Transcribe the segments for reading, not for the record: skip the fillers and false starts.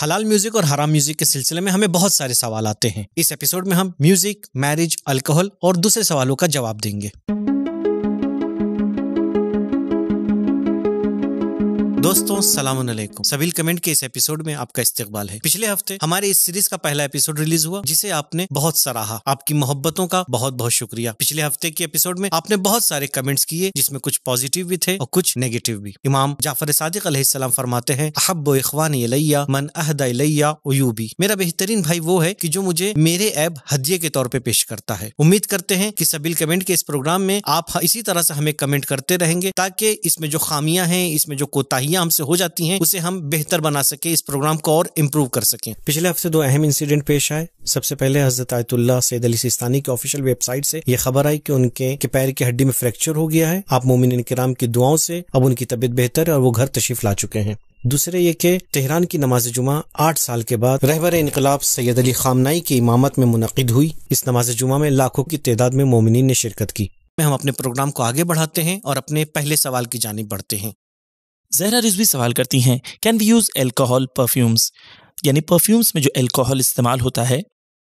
حلال میوزک اور حرام میوزک کے سلسلے میں ہمیں بہت سارے سوال آتے ہیں. اس ایپیسوڈ میں ہم میوزک، میرج، الکوہل اور دوسرے سوالوں کا جواب دیں گے. دوستوں السلام علیکم. سبیل کمنٹ کے اس ایپیسوڈ میں آپ کا استقبال ہے. پچھلے ہفتے ہمارے اس سیریز کا پہلا ایپیسوڈ ریلیز ہوا جسے آپ نے بہت سراہا. آپ کی محبتوں کا بہت بہت شکریہ. پچھلے ہفتے کے ایپیسوڈ میں آپ نے بہت سارے کمنٹس کیے جس میں کچھ پازیٹیو بھی تھے اور کچھ نیگیٹیو بھی. امام جعفر صادق علیہ السلام فرماتے ہیں احب اخوانی الیہ من اہدی الیہ عیوبی. میرا بہترین بھائی وہ ہے کہ جو مجھے میرے عیب ہدیے کے طور پہ پیش کرتا ہے. امید کرتے ہیں کہ سبیل کمنٹ کے اس پروگرام میں آپ اسی طرح سے ہمیں کمنٹ کرتے رہیں گے تاکہ اس میں جو خامیاں ہیں، اس میں جو کوتاہیاں ہم سے ہو جاتی ہیں اسے ہم بہتر بنا سکیں، اس پروگرام کو اور امپروو کر سکیں. پچھلے ہفتے دو اہم انسیڈنٹ پیش آئے. سب سے پہلے حضرت آیت اللہ سید علی سیستانی کے آفیشیل ویب سائٹ سے یہ خبر آئی کہ ان کے پیر کی ہڈی میں فریکچر ہو گیا ہے. آپ مومنین کرام کی دعاؤں سے اب ان کی طبیعت بہتر ہے اور وہ گھر تشریف لا چکے ہیں. دوسرے یہ کہ تہران کی نماز جمعہ 8 سال کے بعد رہبر انقلاب سید علی خامنائی کی امامت میں منعقد ہوئی. اس نماز جمعہ میں لاکھوں کی تعداد میں مومنین نے شرکت کی. ہم اپنے پروگرام کو آگے بڑھاتے ہیں اور اپنے پہلے سوال کی جانب بڑھتے ہیں. زہرا رضوی سوال کرتی ہیں can we use alcohol perfumes, یعنی پرفیومز میں جو الکوہول استعمال ہوتا ہے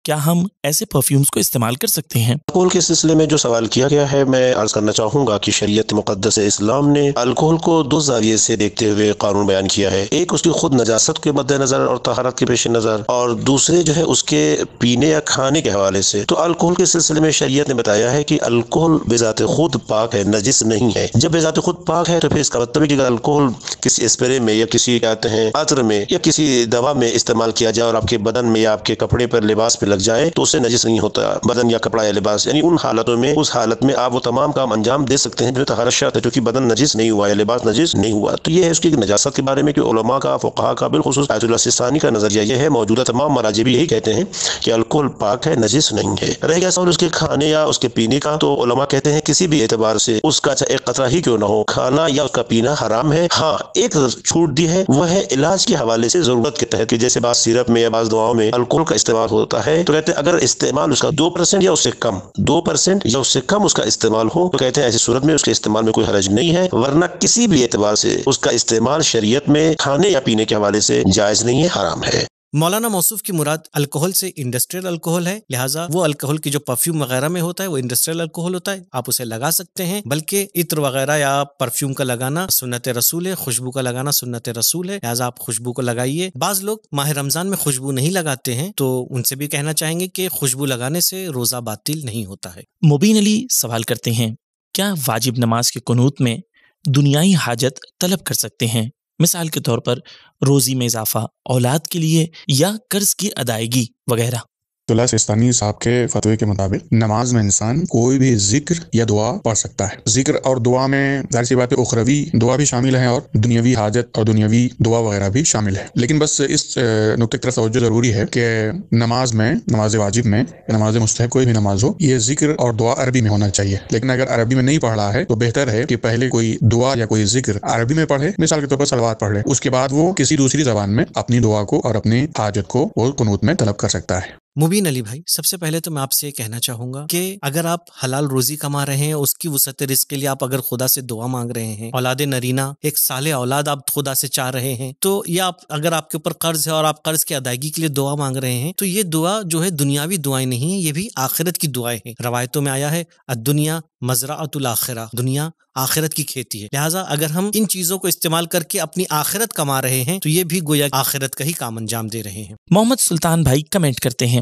کیا ہم ایسے پرفیومز کو استعمال کر سکتے ہیں؟ الکوہل کے سلسلے میں جو سوال کیا گیا ہے، میں عرض کرنا چاہوں گا کہ شریعت مقدس اسلام نے الکوہل کو دو زاویے سے دیکھتے ہوئے قانون بیان کیا ہے. ایک اس کی خود نجاست کے مد نظر اور طہارت کے پیش نظر، اور دوسرے جو ہے اس کے پینے یا کھانے کے حوالے سے. تو الکوہل کے سلسلے میں شریعت نے بتایا ہے کہ الکوہل بذات خود پاک ہے، نجس نہیں ہے. جب بذات خود پاک ہے تو پھر اس کا مطلب ہے کہ اگر الکوہل کسی اسپرے میں یا کسی کہتے ہیں عطر میں یا کسی دوا میں استعمال کیا جائے اور آپ کے بدن میں یا آپ کے کپڑے پر، لباس پہ لگ جائے تو اسے نجس نہیں ہوتا بدن یا کپڑا یا لباس. یعنی ان حالتوں میں، اس حالت میں آپ وہ تمام کام انجام دے سکتے ہیں جو طہارت شرط ہے، کیونکہ بدن نجس نہیں ہوا یا لباس نجس نہیں ہوا. تو یہ ہے اس کی نجاست کے بارے میں کہ علماء کا، فقہاء کا، بالخصوص آیت اللہ سیستانی کا نظریہ یہ ہے. موجودہ تمام مراجع بھی یہی کہتے ہیں کہ الکوہل پاک ہے، نجس نہیں ہے. رہ گیا سوال اس کے کھانے یا اس کے پینے کا، تو علماء کہتے ہیں کسی بھی اعتبار سے اس کا چاہے ایک قطرہ ہی کیوں نہ ہو، کھانا یا اس کا پینا حرام ہے. ہاں ایک چھوٹ دی ہے، وہ ہے علاج کے حوالے سے ضرورت کے تحت، کہ جیسے بعض سیرپ میں یا بعض دواؤں میں الکوہل کا استعمال ہوتا ہے تو کہتے ہیں اگر استعمال اس کا 2% یا اس سے کم 2% یا اس سے کم اس کا استعمال ہو تو کہتے ہیں ایسی صورت میں اس کے استعمال میں کوئی حرج نہیں ہے. ورنہ کسی بھی اعتبار سے اس کا استعمال شریعت میں کھانے یا پینے کے حوالے سے جائز نہیں ہے، حرام ہے. مولانا موصوف کی مراد الکوہل سے انڈسٹریل الکوہل ہے، لہٰذا وہ الکوہل کی جو پرفیوم وغیرہ میں ہوتا ہے وہ انڈسٹریل الکوہل ہوتا ہے، آپ اسے لگا سکتے ہیں. بلکہ عطر وغیرہ یا پرفیوم کا لگانا سنت رسول ہے، خوشبو کا لگانا سنت رسول ہے، لہٰذا آپ خوشبو کو لگائیے. بعض لوگ ماہ رمضان میں خوشبو نہیں لگاتے ہیں تو ان سے بھی کہنا چاہیں گے کہ خوشبو لگانے سے روزہ باطل نہیں ہوتا ہے. مبین علی سوال کرتے ہیں کیا واجب نماز کے قنوت میں دنیائی حاجت طلب کر سکتے ہیں، مثال کے طور پر روزی میں اضافہ، اولاد کے لیے یا قرض کی ادائیگی وغیرہ؟ اللہ سیستانی صاحب کے فتوے کے مطابق نماز میں انسان کوئی بھی ذکر یا دعا پڑھ سکتا ہے. ذکر اور دعا میں ظاہر سی بات ہے اخروی دعا بھی شامل ہے اور دنیاوی حاجت اور دنیاوی دعا وغیرہ بھی شامل ہے. لیکن بس اس نقطے کی طرف توجہ ضروری ہے کہ نماز میں، نماز واجب میں یا نماز مستحب کوئی بھی نماز ہو، یہ ذکر اور دعا عربی میں ہونا چاہیے. لیکن اگر عربی میں نہیں پڑھ رہا ہے تو بہتر ہے کہ پہلے کوئی دعا یا کوئی ذکر عربی میں پڑھے، مثال کے طور پر صلوات پڑھ لے، اس کے بعد وہ کسی دوسری زبان میں اپنی دعا کو اور اپنی حاجت کو وہ قنوت میں طلب کر سکتا ہے. مبین علی بھائی، سب سے پہلے تو میں آپ سے یہ کہنا چاہوں گا کہ اگر آپ حلال روزی کما رہے ہیں، اس کی وسعت رزق کے لیے آپ اگر خدا سے دعا مانگ رہے ہیں، اولاد نرینہ، ایک صالح اولاد آپ خدا سے چاہ رہے ہیں، تو یا اگر آپ کے اوپر قرض ہے اور آپ قرض کی ادائیگی کے لیے دعا مانگ رہے ہیں، تو یہ دعا جو ہے دنیاوی دعائیں نہیں ہیں، یہ بھی آخرت کی دعائیں ہیں. روایتوں میں آیا ہے الدنیا مزرعۃ الاخرہ، دنیا آخرت کی کھیتی ہے. لہٰذا اگر ہم ان چیزوں کو استعمال کر کے اپنی آخرت کما رہے ہیں تو یہ بھی گویا آخرت کا ہی کام انجام دے رہے ہیں. محمد سلطان بھائی کمنٹ کرتے ہیں،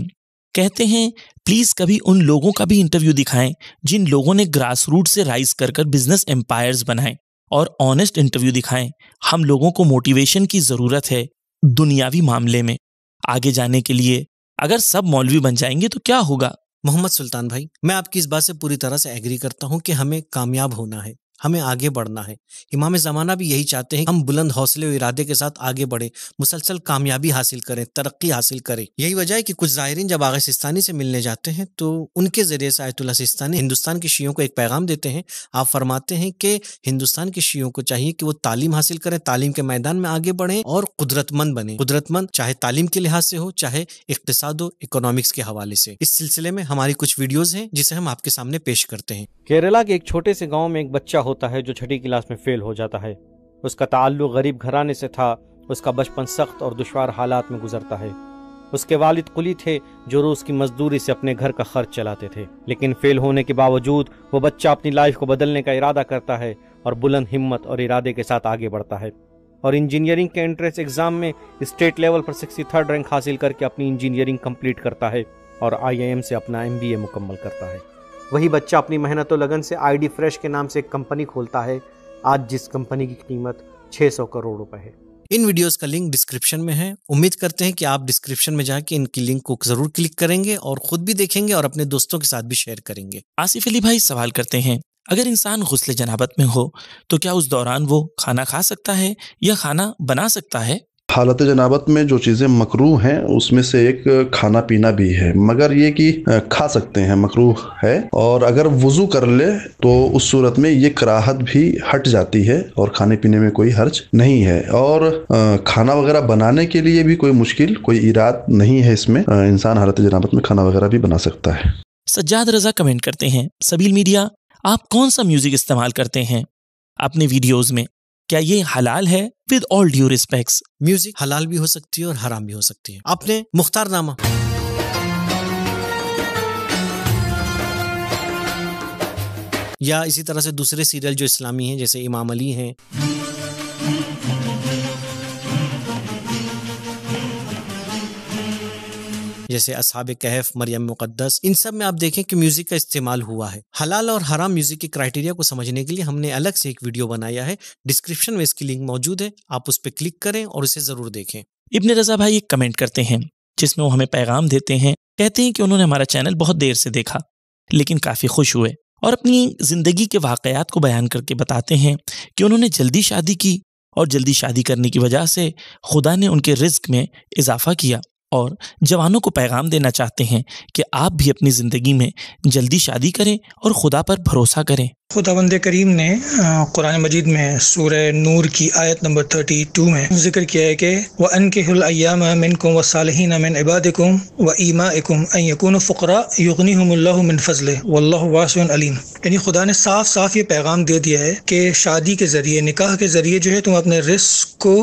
کہتے ہیں پلیز کبھی ان لوگوں کا بھی انٹرویو دکھائیں جن لوگوں نے گراس روٹ سے رائز کر بزنس امپائرز بنائیں، اور آنیسٹ انٹرویو دکھائیں. ہم لوگوں کو موٹیویشن کی ضرورت ہے دنیاوی معاملے میں آگے جانے کے لیے. اگر سب مولوی بن جائیں گے تو کیا ہوگا؟ محمد سلطان بھائی، میں آپ کی اس بات سے پوری طرح سے ایگری کرتا ہوں کہ ہمیں کامیاب ہونا ہے، ہمیں آگے بڑھنا ہے. امام زمانہ بھی یہی چاہتے ہیں ہم بلند حوصلے و ارادے کے ساتھ آگے بڑھیں، مسلسل کامیابی حاصل کریں، ترقی حاصل کریں. یہی وجہ ہے کہ کچھ زائرین جب آغا سیستانی سے ملنے جاتے ہیں تو ان کے ذریعے سے آیت اللہ سیستانی ہندوستان کے شیعوں کو ایک پیغام دیتے ہیں. آپ فرماتے ہیں کہ ہندوستان کے شیعوں کو چاہیے کہ وہ تعلیم حاصل کریں، تعلیم کے میدان میں آگے بڑھیں اور قدرت مند بنیں. قدرت مند چاہے تعلیم کے لحاظ سے ہو، چاہے اقتصاد و اکنامکس کے حوالے سے. اس سلسلے میں ہماری کچھ ویڈیوز ہیں جسے ہم آپ کے سامنے پیش کرتے ہیں. کیرلا کے ایک چھوٹے سے گاؤں میں ایک بچہ ہوتا ہے جو چھٹی کلاس میں فیل ہو جاتا ہے. اس کا تعلق غریب گھرانے سے تھا اس کا بچپن سخت اور دشوار حالات میں گزرتا ہے۔ اس کے والد قلی تھے جو روز کی مزدوری سے اپنے گھر کا خرچ چلاتے تھے، لیکن فیل ہونے کے باوجود وہ بچہ اپنی لائف کو بدلنے کا ارادہ کرتا ہے اور بلند ہمت اور ارادے کے ساتھ آگے بڑھتا ہے، اور انجینئرنگ کے انٹرنس ایگزام میں اسٹیٹ لیول پر 63rd رینک حاصل کر کے اپنی انجینئرنگ کمپلیٹ کرتا ہے اور IIM سے اپنا MBA مکمل کرتا ہے۔ وہی بچہ اپنی محنت و لگن سے ID Fresh کے نام سے ایک کمپنی کھولتا ہے، آج جس کمپنی کی قیمت 600 کروڑ روپے ہے۔ ان ویڈیوز کا لنک ڈسکرپشن میں ہے، امید کرتے ہیں کہ آپ ڈسکرپشن میں جا کے ان کی لنک کو ضرور کلک کریں گے اور خود بھی دیکھیں گے اور اپنے دوستوں کے ساتھ بھی شیئر کریں گے۔ آصف علی بھائی سوال کرتے ہیں، اگر انسان غسل جنابت میں ہو تو کیا اس دوران وہ کھانا کھا سکتا ہے یا کھانا بنا سکتا ہے؟ حالت جنابت میں جو چیزیں مکروہ ہیں اس میں سے ایک کھانا پینا بھی ہے، مگر یہ کہ کھا سکتے ہیں، مکروہ ہے، اور اگر وضو کر لے تو اس صورت میں یہ کراہت بھی ہٹ جاتی ہے اور کھانے پینے میں کوئی حرج نہیں ہے، اور کھانا وغیرہ بنانے کے لیے بھی کوئی مشکل کوئی ایراد نہیں ہے، اس میں انسان حالت جنابت میں کھانا وغیرہ بھی بنا سکتا ہے۔ سجاد رضا کمنٹ کرتے ہیں، سبیل میڈیا آپ کون سا میوزک استعمال کرتے ہیں اپنے ویڈیوز میں؟ کیا یہ حلال ہے؟ With all due respects, music حلال بھی ہو سکتی ہے اور حرام بھی ہو سکتی ہے۔ آپ نے مختار نامہ یا اسی طرح سے دوسرے سیریل جو اسلامی ہیں جیسے امام علی ہیں، جیسے اصحاب کہف، مریم مقدس، ان سب میں آپ دیکھیں کہ میوزک کا استعمال ہوا ہے۔ حلال اور حرام میوزک کے کرائٹیریا کو سمجھنے کے لیے ہم نے الگ سے ایک ویڈیو بنایا ہے، ڈسکرپشن میں اس کی لنک موجود ہے، آپ اس پہ کلک کریں اور اسے ضرور دیکھیں۔ ابن رضا بھائی ایک کمنٹ کرتے ہیں جس میں وہ ہمیں پیغام دیتے ہیں، کہتے ہیں کہ انہوں نے ہمارا چینل بہت دیر سے دیکھا لیکن کافی خوش ہوئے، اور اپنی زندگی کے واقعات کو بیان کر کے بتاتے ہیں کہ انہوں نے جلدی شادی کی اور جلدی شادی کرنے کی وجہ سے خدا نے ان کے رزق میں اضافہ کیا، اور جوانوں کو پیغام دینا چاہتے ہیں کہ آپ بھی اپنی زندگی میں جلدی شادی کریں اور خدا پر بھروسہ کریں۔ خداوند کریم نے قرآن مجید میں سورہ نور کی آیت نمبر 32 میں ذکر کیا ہے کہ وَأَنكِحُوا الْأَيَّامَ مِنكُمْ وَالصَّالِحِينَ مِنْ عِبَادِكُمْ وَإِمَائِكُمْ أَنْ يَكُونُوا فُقَرَاءَ يُغْنِيهُمُ اللَّهُ مِنْ فَضْلِهِ وَاللَّهُ وَاسِعٌ عَلِيمٌ، یعنی خدا نے صاف صاف یہ پیغام دے دیا ہے کہ شادی کے ذریعے، نکاح کے ذریعے جو ہے تم اپنے رزق کو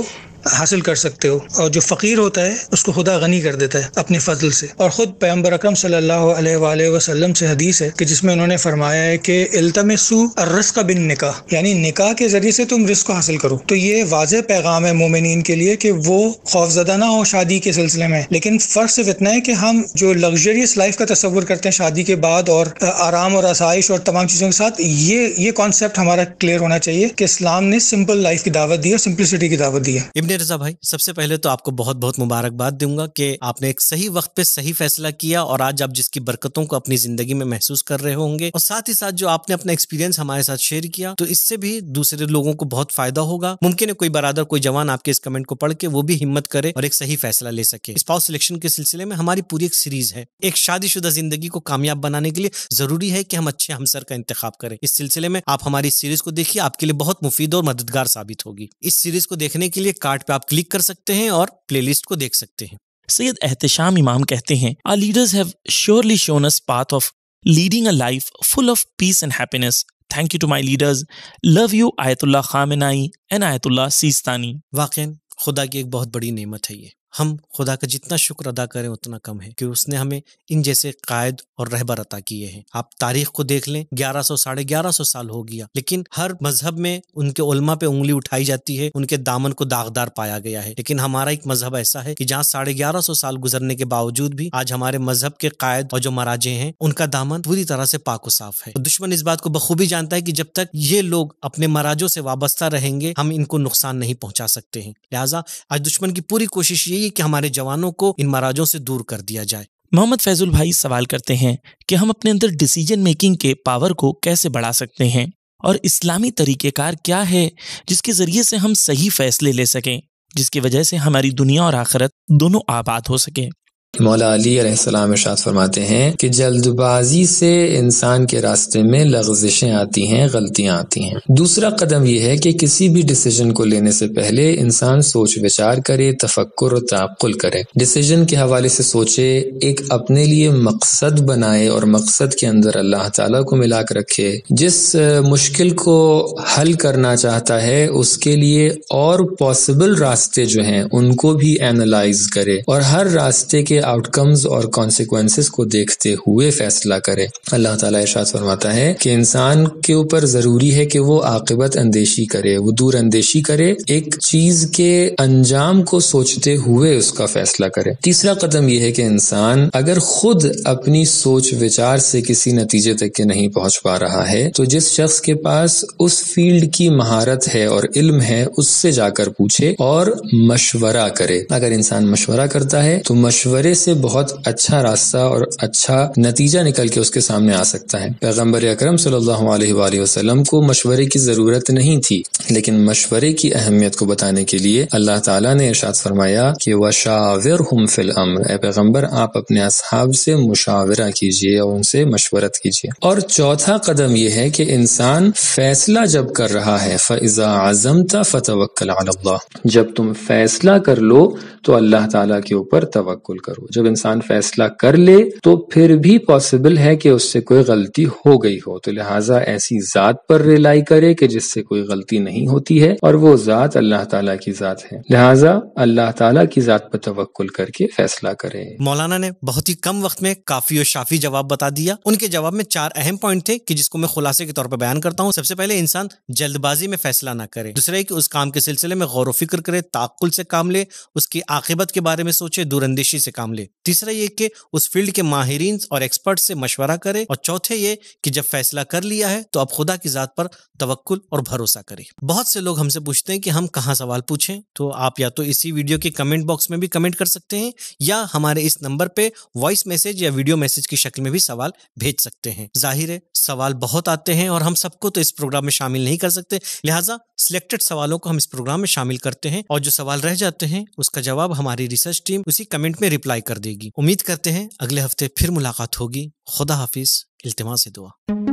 حاصل کر سکتے ہو، اور جو فقیر ہوتا ہے اس کو خدا غنی کر دیتا ہے اپنے فضل سے۔ اور خود پیغمبر اکرم صلی اللہ علیہ وآلہ وسلم سے حدیث ہے کہ جس میں انہوں نے فرمایا ہے کہ التمسوا الرزق بالنکاح، یعنی نکاح کے ذریعے سے تم رزق کو حاصل کرو۔ تو یہ واضح پیغام ہے مومنین کے لیے کہ وہ خوفزدہ نہ ہو شادی کے سلسلے میں، لیکن فرق صرف اتنا ہے کہ ہم جو لگژریس لائف کا تصور کرتے ہیں شادی کے بعد اور آرام اور آسائش اور تمام چیزوں کے ساتھ، یہ کانسیپٹ ہمارا کلیئر ہونا چاہیے کہ اسلام نے سمپل لائف کی دعوت دی ہے، سمپلسٹی کی دعوت دی ہے۔ ابن رضا بھائی، سب سے پہلے تو آپ کو بہت بہت مبارکباد دوں گا کہ آپ نے ایک صحیح وقت پہ صحیح فیصلہ کیا، اور آج آپ جس کی برکتوں کو اپنی زندگی میں محسوس کر رہے ہوں گے، اور ساتھ ہی ساتھ جو آپ نے اپنا ایکسپیرینس ہمارے ساتھ شیئر کیا، تو اس سے بھی دوسرے لوگوں کو بہت فائدہ ہوگا۔ ممکن ہے کوئی برادر، کوئی جوان آپ کے اس کمنٹ کو پڑھ کے وہ بھی ہمت کرے اور ایک صحیح فیصلہ لے سکے۔ اسپاؤس سلیکشن کے سلسلے میں ہماری پوری ایک سیریز ہے۔ ایک شادی شدہ زندگی کو کامیاب بنانے کے لیے ضروری ہے کہ ہم اچھے ہمسر کا انتخاب کریں۔ اس سلسلے میں آپ ہماری اس سیریز کو دیکھیے، آپ کے لیے بہت مفید اور مددگار ثابت ہوگی۔ اس سیریز کو دیکھنے کے لیے کارڈ پہ آپ کلک کر سکتے ہیں اور پلے لسٹ کو دیکھ سکتے ہیں۔ سید احتشام امام کہتے ہیں، Our leaders have surely shown us path of leading a life full of peace and happiness. Thank you to my leaders. Love you آیت اللہ خامنائی and آیت اللہ سیستانی۔ واقعاً خدا کی ایک بہت بڑی نعمت ہے یہ۔ ہم خدا کا جتنا شکر ادا کریں اتنا کم ہے کہ اس نے ہمیں ان جیسے قائد اور رہبر عطا کیے ہیں۔ آپ تاریخ کو دیکھ لیں، 1100-1150 سال ہو گیا، لیکن ہر مذہب میں ان کے علماء پہ انگلی اٹھائی جاتی ہے، ان کے دامن کو داغدار پایا گیا ہے، لیکن ہمارا ایک مذہب ایسا ہے کہ جہاں 1150 سال گزرنے کے باوجود بھی آج ہمارے مذہب کے قائد اور جو مراجع ہیں ان کا دامن پوری طرح سے پاک و صاف ہے۔ دشمن اس بات کو بخوبی جانتا ہے کہ جب تک یہ لوگ اپنے مراجعوں سے وابستہ رہیں گے ہم ان کو نقصان نہیں پہنچا سکتے ہیں، لہٰذا آج دشمن کی پوری کوشش یہی ہے کہ ہمارے جوانوں کو ان مراجعوں سے دور کر دیا جائے۔ محمد فیض البھائی سوال کرتے ہیں کہ ہم اپنے اندر ڈیسیجن میکنگ کے پاور کو کیسے بڑھا سکتے ہیں، اور اسلامی طریقہ کار کیا ہے جس کے ذریعے سے ہم صحیح فیصلے لے سکیں، جس کی وجہ سے ہماری دنیا اور آخرت دونوں آباد ہو سکیں۔ مولا علی علیہ السلام ارشاد فرماتے ہیں کہ جلد بازی سے انسان کے راستے میں لغزشیں آتی ہیں، غلطیاں آتی ہیں۔ دوسرا قدم یہ ہے کہ کسی بھی ڈیسیژن کو لینے سے پہلے انسان سوچ وچار کرے، تفکر اور تعقل کرے، ڈیسیژن کے حوالے سے سوچے، ایک اپنے لیے مقصد بنائے اور مقصد کے اندر اللہ تعالیٰ کو ملا کر رکھے، جس مشکل کو حل کرنا چاہتا ہے اس کے لیے اور پاسبل راستے جو ہیں ان کو بھی اینالائز کرے اور ہر راستے کے آؤٹ کمز اور کانسیکوینسز کو دیکھتے ہوئے فیصلہ کرے۔ اللہ تعالیٰ ارشاد فرماتا ہے کہ انسان کے اوپر ضروری ہے کہ وہ عاقبت اندیشی کرے، وہ دور اندیشی کرے، ایک چیز کے انجام کو سوچتے ہوئے اس کا فیصلہ کرے۔ تیسرا قدم یہ ہے کہ انسان اگر خود اپنی سوچ وچار سے کسی نتیجے تک کے نہیں پہنچ پا رہا ہے تو جس شخص کے پاس اس فیلڈ کی مہارت ہے اور علم ہے اس سے جا کر پوچھے اور مشورہ کرے۔ اگر انسان مشورہ کرتا ہے تو مشورے سے بہت اچھا راستہ اور اچھا نتیجہ نکل کے اس کے سامنے آ سکتا ہے۔ پیغمبر اکرم صلی اللہ علیہ وآلہ وسلم کو مشورے کی ضرورت نہیں تھی، لیکن مشورے کی اہمیت کو بتانے کے لیے اللہ تعالیٰ نے ارشاد فرمایا کہ وَشَاوِرْهُمْ فِي الْأَمْرِ، اے پیغمبر آپ اپنے اصحاب سے مشاورہ کیجئے اور ان سے مشورت کیجئے۔ اور چوتھا قدم یہ ہے کہ انسان فیصلہ جب کر رہا ہے فَإِذَا عَزَمْتَ فَتَوَكَّلْ عَلَى اللَّهِ، جب تم فیصلہ کر لو تو اللہ تعالیٰ کے اوپر توکل کرو۔ جب انسان فیصلہ کر لے تو پھر بھی پاسبل ہے کہ اس سے کوئی غلطی ہو گئی ہو، تو لہٰذا ایسی ذات پر ریلائی کرے کہ جس سے کوئی غلطی نہیں ہوتی ہے، اور وہ ذات اللہ تعالیٰ کی ذات ہے، لہٰذا اللہ تعالیٰ کی ذات پر توکل کر کے فیصلہ کرے۔ مولانا نے بہت ہی کم وقت میں کافی اور شافی جواب بتا دیا۔ ان کے جواب میں 4 اہم پوائنٹ تھے کہ جس کو میں خلاصے کے طور پر بیان کرتا ہوں۔ سب سے پہلے انسان جلد بازی میں فیصلہ نہ کرے، دوسرا ہے کہ اس کام کے سلسلے میں غور و فکر کرے، تعقل سے کام لے، اس کی عاقبت کے بارے میں سوچے، دور اندیشی سے کام لے، تیسرا یہ کہ اس فیلڈ کے ماہرین اور ایکسپرٹ سے مشورہ کرے، اور چوتھے یہ کہ جب فیصلہ کر لیا ہے تو اب خدا کی ذات پر توکل اور بھروسہ کرے۔ بہت سے لوگ ہم سے پوچھتے ہیں کہ ہم کہاں سوال پوچھیں، تو آپ یا تو اسی ویڈیو کے کمنٹ باکس میں بھی کمنٹ کر سکتے ہیں یا ہمارے اس نمبر پہ وائس میسج یا ویڈیو میسج کی شکل میں بھی سوال بھیج سکتے ہیں۔ ظاہر ہے سوال بہت آتے ہیں اور ہم سب کو تو اس پروگرام میں شامل نہیں کر سکتے، لہٰذا سلیکٹڈ سوالوں کو ہم اس پروگرام میں شامل کرتے ہیں، اور جو سوال رہ جاتے ہیں اس کا جواب ہماری ریسرچ ٹیم اسی کمنٹ میں رپلائی کر دے گی۔ امید کرتے ہیں اگلے ہفتے پھر ملاقات ہوگی۔ خدا حافظ، التماس دعا۔